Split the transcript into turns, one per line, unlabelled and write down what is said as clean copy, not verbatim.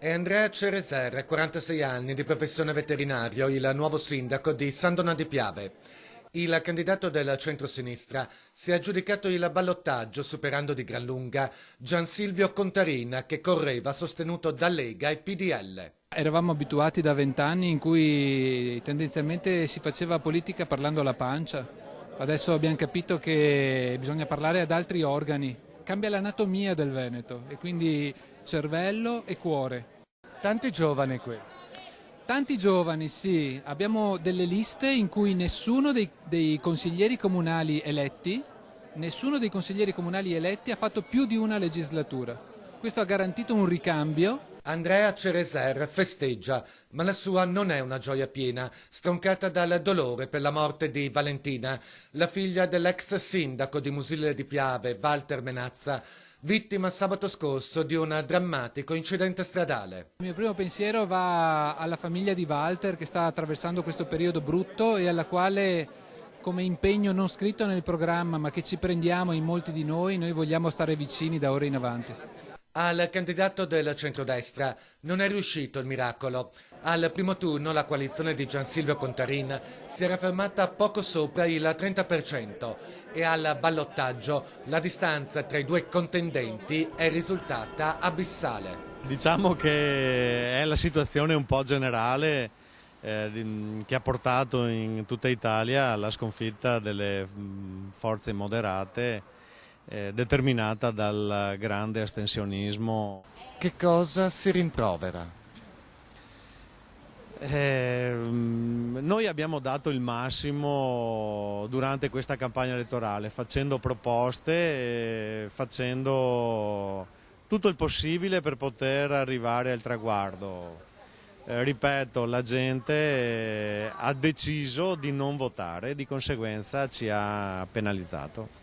È Andrea Cereser, 46 anni, di professione veterinario, il nuovo sindaco di San Donà di Piave. Il candidato del centrosinistra si è aggiudicato il ballottaggio superando di gran lunga Giansilvio Contarin, che correva sostenuto da Lega e PDL.
Eravamo abituati da 20 anni in cui tendenzialmente si faceva politica parlando alla pancia. Adesso abbiamo capito che bisogna parlare ad altri organi. Cambia l'anatomia del Veneto e quindi cervello e cuore.
Tanti giovani qui.
Tanti giovani, sì. Abbiamo delle liste in cui nessuno dei consiglieri comunali eletti ha fatto più di una legislatura. Questo ha garantito un ricambio.
Andrea Cereser festeggia, ma la sua non è una gioia piena, stroncata dal dolore per la morte di Valentina, la figlia dell'ex sindaco di Musile di Piave, Walter Menazza, vittima sabato scorso di un drammatico incidente stradale.
Il mio primo pensiero va alla famiglia di Walter che sta attraversando questo periodo brutto e alla quale, come impegno non scritto nel programma ma che ci prendiamo in molti di noi vogliamo stare vicini da ora in avanti.
Al candidato del centrodestra non è riuscito il miracolo. Al primo turno la coalizione di Giansilvio Contarin si era fermata poco sopra il 30% e al ballottaggio la distanza tra i due contendenti è risultata abissale.
Diciamo che è la situazione un po' generale che ha portato in tutta Italia alla sconfitta delle forze moderate determinata dal grande astensionismo.
Che cosa si rimprovera?
Noi abbiamo dato il massimo durante questa campagna elettorale, facendo proposte, facendo tutto il possibile per poter arrivare al traguardo. Ripeto, la gente ha deciso di non votare, di conseguenza ci ha penalizzato.